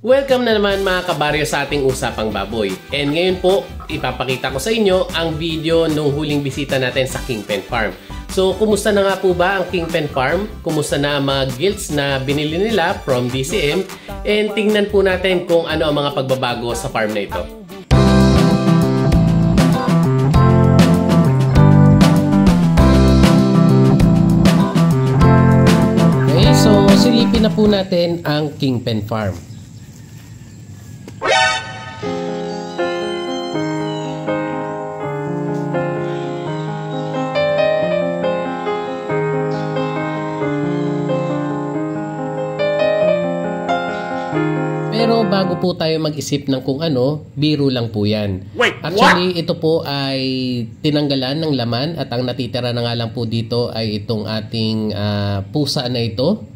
Welcome na naman mga kabaryo sa ating Usapang Baboy. And ngayon po, ipapakita ko sa inyo ang video nung huling bisita natin sa Kingpen Farm. So, kumusta na nga po ba ang Kingpen Farm? Kumusta na ang mga gilts na binili nila from DCM? And tingnan po natin kung ano ang mga pagbabago sa farm na ito. Okay, so silipin na po natin ang Kingpen Farm. Pero bago po tayo mag-isip ng kung ano, biro lang po yan. Actually, ito po ay tinanggalan ng laman at ang natitira na nga lang po dito ay itong ating pusa na ito.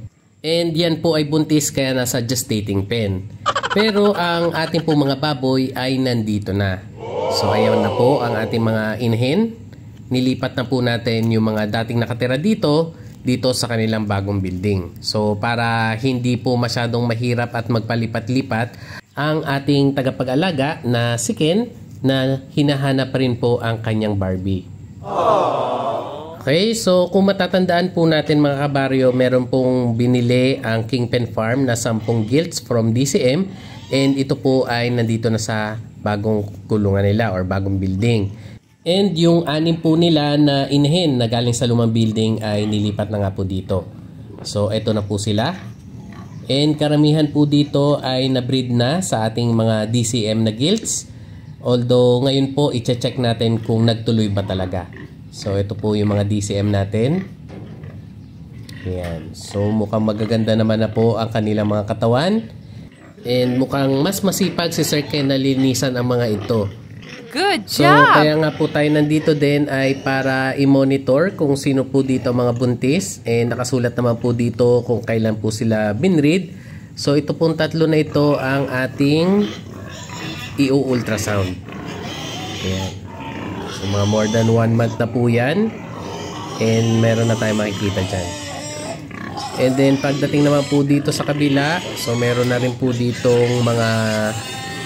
And yan po ay buntis kaya nasa gestating pen. Pero ang ating po mga baboy ay nandito na. So ayan na po ang ating mga inhen. Nilipat na po natin yung mga dating nakatira dito sa kanilang bagong building. So para hindi po masyadong mahirap at magpalipat-lipat ang ating tagapag-alaga na si Ken na hinahanap rin po ang kanyang Barbie. Okay, so kung matatandaan po natin mga kabaryo, meron pong binili ang Kingpen Farm na 10 gilts from DCM and ito po ay nandito na sa bagong kulungan nila or bagong building. And yung 6 po nila na inhen na galing sa lumang building ay nilipat na nga po dito. So eto na po sila. And karamihan po dito ay na-breed na sa ating mga DCM na gilts. Although ngayon po i-check natin kung nagtuloy ba talaga. So ito po yung mga DCM natin. Ayan. So mukhang magaganda naman na po ang kanilang mga katawan. And mukhang mas masipag si Sir Ken na linisan ang mga ito. Good So, job! kaya nga po tayo nandito din ay para i-monitor kung sino po dito mga buntis. And nakasulat naman po dito kung kailan po sila binread. So, ito pong 3 na ito ang ating i-ultrasound. Ayan. So, mga more than 1 month na po yan. And meron na tayo makikita dyan. And then, pagdating naman po dito sa kabila, so meron na rin po ditong mga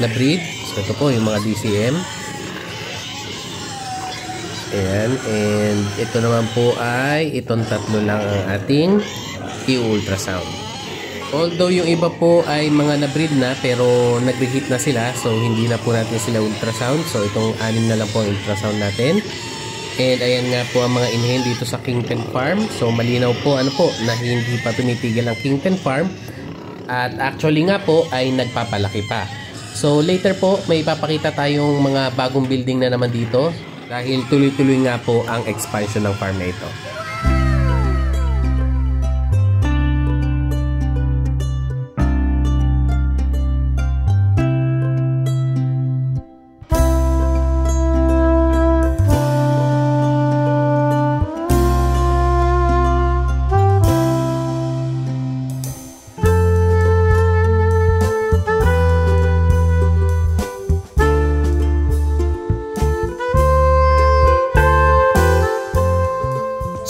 na-breed. So, ito po yung mga DCM. Ayan, and ito naman po ay itong 3 lang ang ating i-ultrasound. Although yung iba po ay mga na-breed na pero nag-reheat na sila, so hindi na po natin sila ultrasound. So itong 6 na lang po ang ultrasound natin. And ayan nga po ang mga inhen dito sa Kingpen Farm. So malinaw po na hindi pa tumitigil ang Kingpen Farm. At actually nga po ay nagpapalaki pa. So later po may ipapakita tayong mga bagong building na naman dito. Dahil tuloy-tuloy nga po ang expansion ng farm na ito.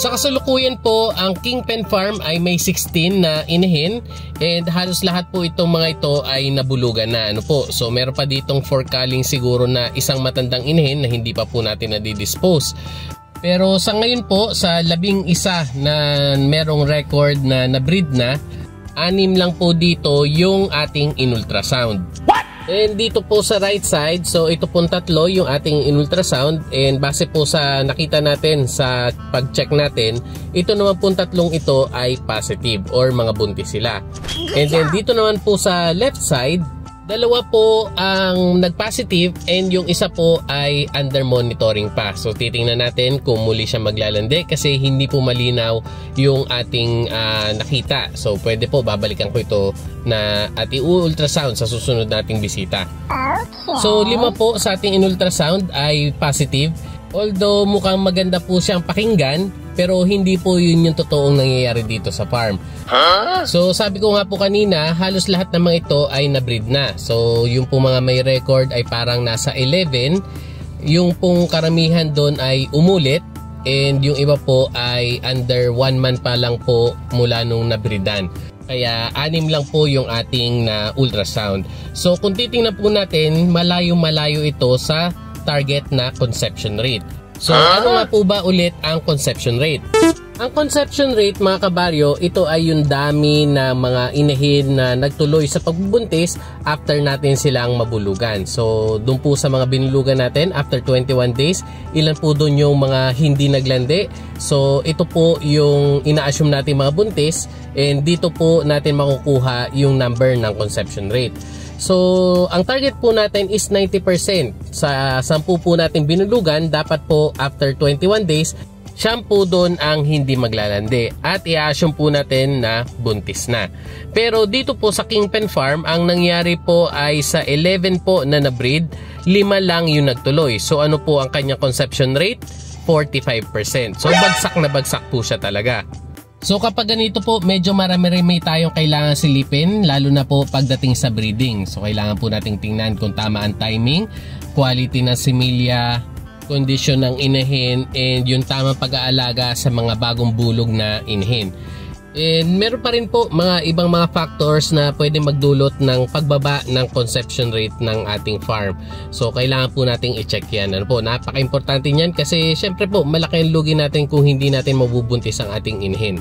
Sa kasalukuyan po, ang Kingpen Farm ay may 16 na inhen and halos lahat po itong mga ito ay nabulugan na. So meron pa ditong forekaling siguro na isang matandang inhen na hindi pa po natin na-dispose. Pero sa ngayon po, sa 11 na merong record na na-breed na, 6 lang po dito yung ating in-ultrasound. And dito po sa right side, so ito pong 3 yung ating in-ultrasound and base po sa nakita natin sa pag-check natin, ito naman pong 3 ito ay positive or mga buntis sila. And then dito naman po sa left side, 2 po ang nag-positive and yung isa po ay under monitoring pa. So titingnan natin kung muli siya maglalandi kasi hindi po malinaw yung ating nakita. So pwede po babalikan ko ito na at i-ultrasound sa susunod nating bisita. So 5 po sa ating in-ultrasound ay positive. Although mukhang maganda po siyang pakinggan, pero hindi po yun yung totoong nangyayari dito sa farm. So sabi ko nga po kanina, halos lahat ng mga ito ay na-breed na. So yung po mga may record ay parang nasa 11. Yung pong karamihan doon ay umulit. And yung iba po ay under 1 month pa lang po mula nung na-breedan. Kaya 6 lang po yung ating na ultrasound. So kung titingnan po natin, malayo-malayo ito sa target na conception rate. So ano nga po ba ulit ang conception rate? Ang conception rate mga kabaryo, ito ay yung dami na mga inahin na nagtuloy sa pagbubuntis after natin silang mabulugan. So doon po sa mga binulugan natin after 21 days, ilan po doon yung mga hindi naglandi. So ito po yung ina-assume natin mga buntis, and dito po natin makukuha yung number ng conception rate. So ang target po natin is 90%. Sa 10 po natin binulugan, dapat po after 21 days, 10 doon ang hindi maglalandi at i-assume po natin na buntis na. Pero dito po sa Kingpen Farm, ang nangyari po ay sa 11 po na na-breed, 5 lang yung nagtuloy. So ano po ang kanyang conception rate? 45%. So bagsak na bagsak po siya talaga. So kapag ganito po, medyo marami-rami tayong kailangan silipin, lalo na po pagdating sa breeding. So kailangan po nating tingnan kung tama ang timing, quality ng similya, kondisyon ng inahin, and yung tamang pag-aalaga sa mga bagong bulog na inahin. And meron pa rin po mga ibang mga factors na pwede magdulot ng pagbaba ng conception rate ng ating farm. So kailangan po nating i-check yan. Ano po, napaka-importante niyan kasi syempre po malaki ang lugi natin kung hindi natin mabubuntis ang ating inahin.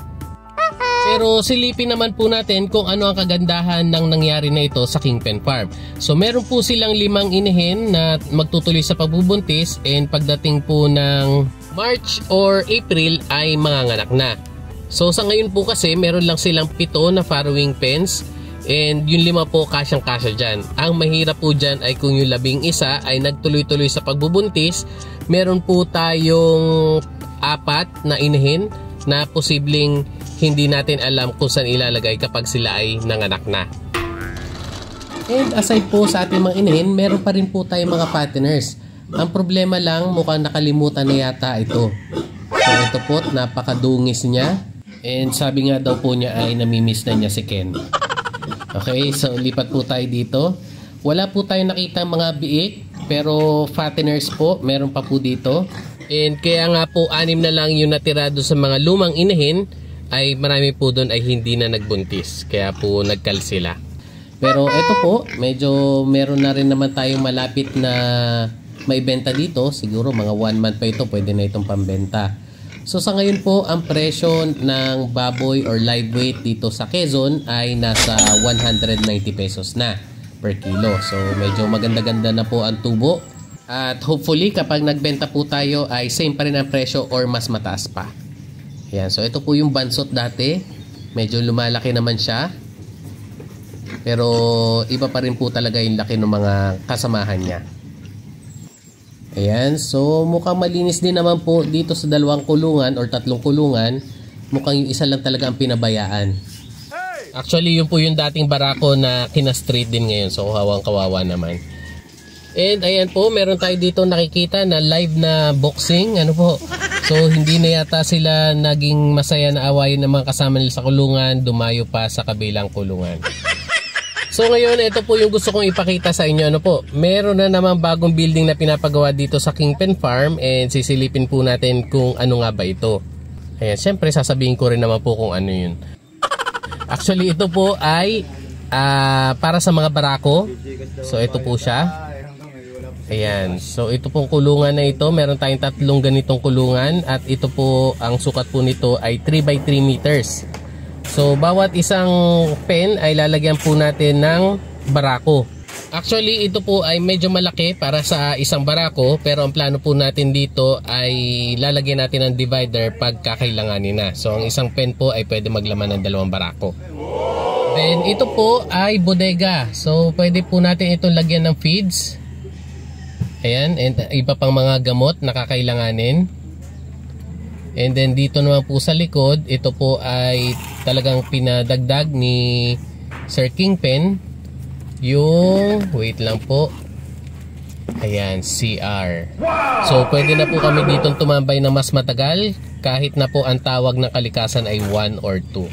Pero silipin naman po natin kung ano ang kagandahan ng nangyari na ito sa Kingpen Farm. So meron po silang 5 inahin na magtutuloy sa pagbubuntis, and pagdating po ng March or April ay manganganak na. So sa ngayon po kasi meron lang silang 7 na farrowing pens, and yung 5 po kasyang-kasya dyan. Ang mahirap po dyan ay kung yung 11 ay nagtuloy-tuloy sa pagbubuntis, meron po tayong 4 na inahin na posibleng hindi natin alam kung saan ilalagay kapag sila ay nanganak na. And aside po sa ating mga inahin, meron pa rin po tayong mga fatteners. Ang problema lang, mukhang nakalimutan na yata ito. So ito po, napakadungis niya. And sabi nga daw po niya ay namimiss na niya si Ken. Okay, so lipat po tayo dito. Wala po tayong nakita mga biik, pero fatteners po, meron pa po dito. And kaya nga po 6 na lang yung natira doon sa mga lumang inahin, ay marami po doon ay hindi na nagbuntis, kaya po nagkal sila. Pero ito po, medyo meron na rin naman tayong malapit na may benta dito. Siguro mga 1 month pa ito, pwede na itong pambenta. So sa ngayon po, ang presyo ng baboy or live weight dito sa Quezon ay nasa 190 pesos na per kilo. So medyo maganda-ganda na po ang tubo. At hopefully kapag nagbenta po tayo ay same pa rin ang presyo or mas mataas pa. Yan, so ito po yung bansot dati. Medyo lumalaki naman siya. Pero iba pa rin po talaga yung laki ng mga kasamahan niya. Ayan, so mukhang malinis din naman po dito sa 2 kulungan or 3 kulungan. Mukhang yung isa lang talaga ang pinabayaan. Actually, yun po yung dating barako na kinastreet din ngayon. So kawawang-kawawa naman. And ayan po, meron tayo dito nakikita na live na boxing. Ano po? So hindi na yata sila naging masaya na awayin ng mga kasama nila sa kulungan, dumayo pa sa kabilang kulungan. So ngayon, ito po yung gusto kong ipakita sa inyo. Ano po? Meron na naman bagong building na pinapagawa dito sa Kingpen Farm, and sisilipin po natin kung ano nga ba ito. Ayan, syempre sasabihin ko rin naman po kung ano yun. Actually ito po ay para sa mga barako. So ito po siya. Ayan, so ito pong kulungan na ito, meron tayong 3 ganitong kulungan, at ito po, ang sukat po nito ay 3 x 3 meters. So bawat isang pen ay lalagyan po natin ng barako. Actually ito po ay medyo malaki para sa isang barako, pero ang plano po natin dito ay lalagyan natin ng divider pag kakailanganin na. So ang isang pen po ay pwede maglaman ng 2 barako. Then ito po ay bodega, so pwede po natin itong lagyan ng feeds. Ayan, and iba pang mga gamot na kakailanganin. And then dito naman po sa likod, ito po ay talagang pinadagdag ni Sir Kingpen. Yung, wait lang po. Ayan, CR. So pwede na po kami ditong tumambay na mas matagal, kahit na po ang tawag ng kalikasan ay 1 or 2.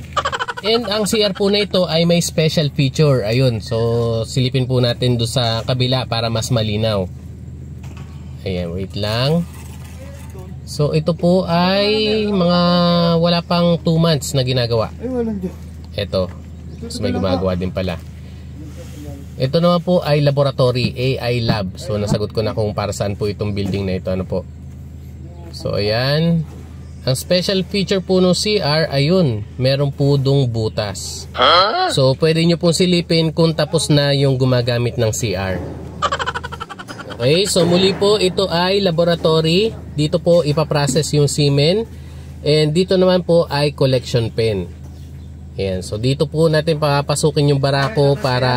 And ang CR po na ito ay may special feature. Ayun, so silipin po natin doon sa kabila para mas malinaw. Ayan, wait lang. So ito po ay mga wala pang 2 months na ginagawa. Ito. So may gumagawa din pala. Ito naman po ay laboratory, AI lab. So nasagot ko na kung para saan po itong building na ito. Ano po? So ayan. Ang special feature po ng CR, ayun, meron po dong butas. So pwede nyo pong silipin kung tapos na yung gumagamit ng CR. Okay, so muli po ito ay laboratory. Dito po ipaprocess yung semen. And dito naman po ay collection pen. Ayan, so dito po natin papasukin yung barako para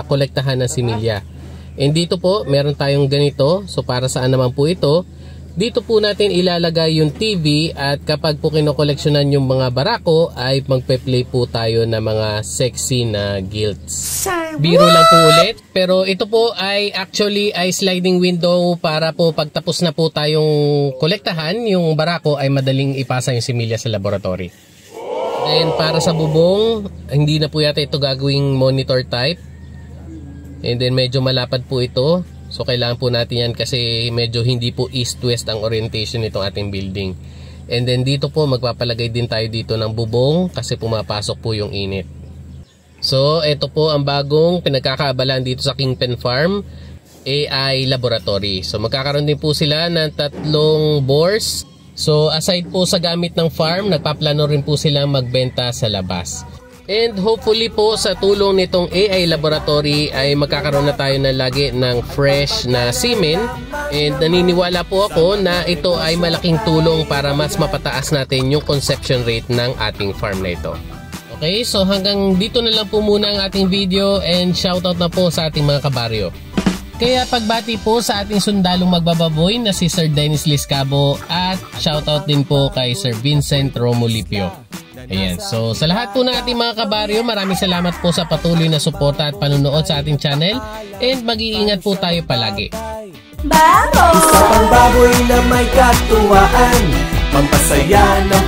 kolektahan ng similya. And dito po meron tayong ganito. So para saan naman po ito? Dito po natin ilalagay yung TV at kapag po kinokoleksyonan yung mga barako ay magpe-play po tayo ng mga sexy na gilts. Biro lang po ulit, pero ito po ay actually ay sliding window para po pagtapos na po tayong kolektahan yung barako ay madaling ipasa yung similya sa laboratory. Then para sa bubong, hindi na po yata ito gagawing monitor type. And then medyo malapad po ito. So kailangan po natin yan kasi medyo hindi po east-west ang orientation nitong ating building. And then dito po magpapalagay din tayo dito ng bubong kasi pumapasok po yung init. So ito po ang bagong pinagkakaabalan dito sa Kingpen Farm, AI Laboratory. So magkakaroon din po sila ng 3 bores. So aside po sa gamit ng farm, nagpaplano rin po silang magbenta sa labas. And hopefully po sa tulong nitong AI Laboratory ay magkakaroon na tayo na lagi ng fresh na semen. And naniniwala po ako na ito ay malaking tulong para mas mapataas natin yung conception rate ng ating farm na ito. Okay, so hanggang dito na lang po muna ang ating video and shoutout na po sa ating mga kabaryo. Kaya pagbati po sa ating sundalong magbababoy na si Sir Dennis Liscabo at shoutout din po kay Sir Vincent Romulipio. Ayan, so sa lahat po ng ating mga kabaryo, maraming salamat po sa patuloy na suporta at panunood sa ating channel and mag-iingat po tayo palagi. Isa pang baboy na may katuwaan, pampasaya ng